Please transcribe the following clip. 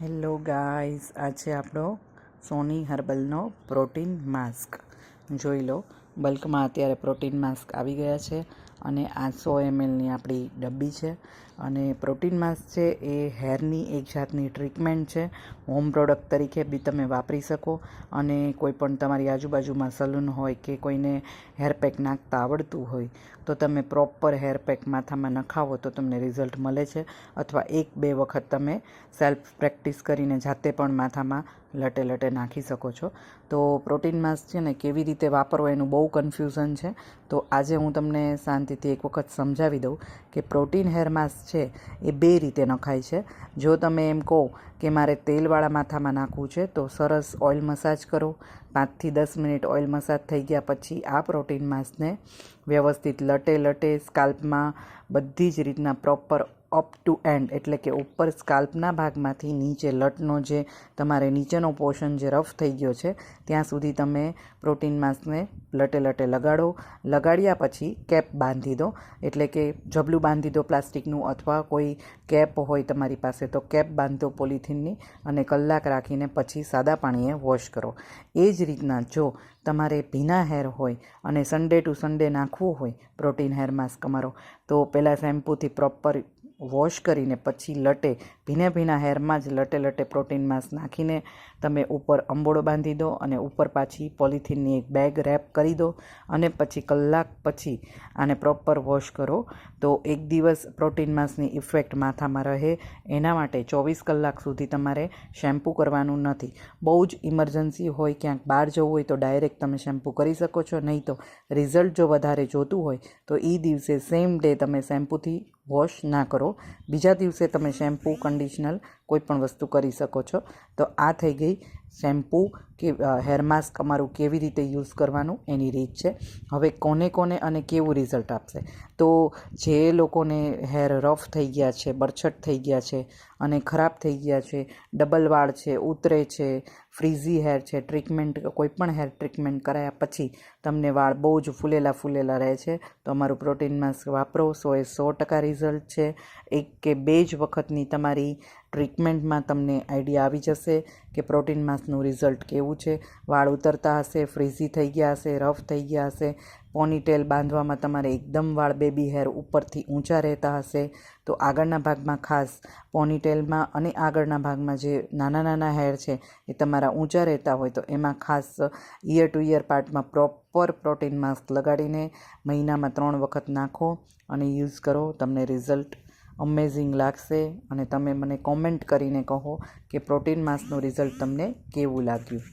Hello guys, આજે આપણો સોની હર્બલનો protein mask જોઈ લો. બલ્કમાં અત્યારે પ્રોટીન માસ્ક આવી ગયા છે અને આ 100 mlની આપણી ડબ્બી છે. અને પ્રોટીન માસ્ક છે એ હેરની એક જાતની ટ્રીટમેન્ટ છે. હોમ પ્રોડક્ટ તરીકે બી તમે વાપરી શકો અને કોઈ પણ તમારી આજુબાજુમાં સલૂન હોય કે કોઈને હેરપેક નાખતા આવડતું હોય તો તમે પ્રોપર હેરપેક માથામાં નખાવો તો તમને રિઝલ્ટ મળે છે. અથવા 1-2 વખત તમે સેલ્ફ પ્રેક્ટિસ કરીને જાતે પણ માથામાં લટે લટે નાખી શકો છો. તો પ્રોટીન માસ્ક છે ને કેવી રીતે વાપરવો એનું બહુ કન્ફ્યુઝન છે. તો આજે હું તમને શાંતિથી એક વખત સમજાવી દઉં કે પ્રોટીન હેર માસ્ક છે એ 2 રીતે નખાય છે. જો તમે એમ કહો કે મારે તેલવાળા માથામાં નાખવું છે તો સરસ ઓઇલ મસાજ કરો. 5 થી 10 મિનિટ ઓઇલ મસાજ થઈ ગયા પછી આ પ્રોટીન માસ્કને વ્યવસ્થિત લટે લટે સ્કાલ્પમાં બધી જ રીતના પ્રોપર અપ ટુ એન્ડ, એટલે કે ઉપર સ્કાલ્પના ભાગમાંથી નીચે લટનો જે તમારે નીચેનો પોર્શન જે રફ થઈ ગયો છે ત્યાં સુધી તમે પ્રોટીન માસ્કને લટે લટે લગાડો. લગાડ્યા પછી કેપ બાંધી દો, એટલે કે જબલું બાંધી દો પ્લાસ્ટિકનું, અથવા કોઈ કેપ હોય તમારી પાસે તો કેપ બાંધો પોલિથીનની, અને કલાક રાખીને પછી સાદા પાણીએ વોશ કરો. એ જ રીતના જો તમારે ભીના હેર હોય અને સન્ડે ટુ સન્ડે નાખવું હોય પ્રોટીન હેર માસ્ક તમારો, તો પહેલાં શેમ્પૂથી પ્રોપર વોશ કરીને પછી લટે ભીના હેરમાં જ લટે લટે પ્રોટીન માસ્ક નાખીને તમે ઉપર અંબોળો બાંધી દો અને ઉપર પાછી પોલિથીનની એક બેગ રેપ કરી દો અને પછી કલાક પછી આને પ્રોપર વોશ કરો. તો એક દિવસ પ્રોટીન માસ્કની ઇફેક્ટ માથામાં રહે એના માટે 24 કલાક સુધી તમારે શેમ્પૂ કરવાનું નથી. બહુ જ ઇમરજન્સી હોય, ક્યાંક બહાર જવું હોય તો ડાયરેક્ટ તમે શેમ્પૂ કરી શકો છો. નહીં તો રિઝલ્ટ જો વધારે જોતું હોય તો એ દિવસે સેમ ડે તમે શેમ્પૂથી વોશ ના કરો, બીજા દિવસે તમે શેમ્પૂ કન્ડિશનર કોઈ પણ વસ્તુ કરી શકો છો. તો આ થઈ ગઈ શેમ્પૂ કે હેર માસ્ક અમારું કેવી રીતે યુઝ કરવાનું એની રીત છે. હવે કોને કોને અને કેવું રિઝલ્ટ આપશે, તો જે લોકોને હેર રફ થઈ ગયા છે, બરછટ થઈ ગયા છે અને ખરાબ થઈ ગયા છે, ડબલ વાળ છે, ઉતરે છે, ફ્રીઝી હેર છે, ટ્રીટમેન્ટ કોઈ પણ હેર ટ્રીટમેન્ટ કરાયા પછી તમને વાળ બહુ જ ફૂલેલા રહે છે, તો અમારું પ્રોટીન માસ્ક વાપરો. 100% રિઝલ્ટ છે. 1 કે 2 જ વખતની તમારી ટ્રીટમેન્ટમાં તમને આઈડિયા આવી જશે કે પ્રોટીન માસ્કનું રિઝલ્ટ કેવું છે. વાળ ઉતરતા હશે, ફ્રીઝી થઈ ગયા હશે, રફ થઈ ગયા હશે, પોનીટેલ બાંધવામાં તમારે એકદમ વાળ બેબી હેર ઉપરથી ઊંચા રહેતા હશે, તો આગળના ભાગમાં ખાસ પોનીટેલમાં અને આગળના ભાગમાં જે નાના હેર છે એ તમારા ઊંચા રહેતા હોય તો એમાં ખાસ ઇયર ટુ ઇયર પાર્ટમાં પ્રોપર પ્રોટીન માસ્ક લગાડીને મહિનામાં 3 વખત નાખો અને યુઝ કરો. તમને રિઝલ્ટ અમેઝિંગ લાગશે અને તમે મને કોમેન્ટ કરીને કહો કે પ્રોટીન માસ્કનું રિઝલ્ટ તમને કેવું લાગ્યું.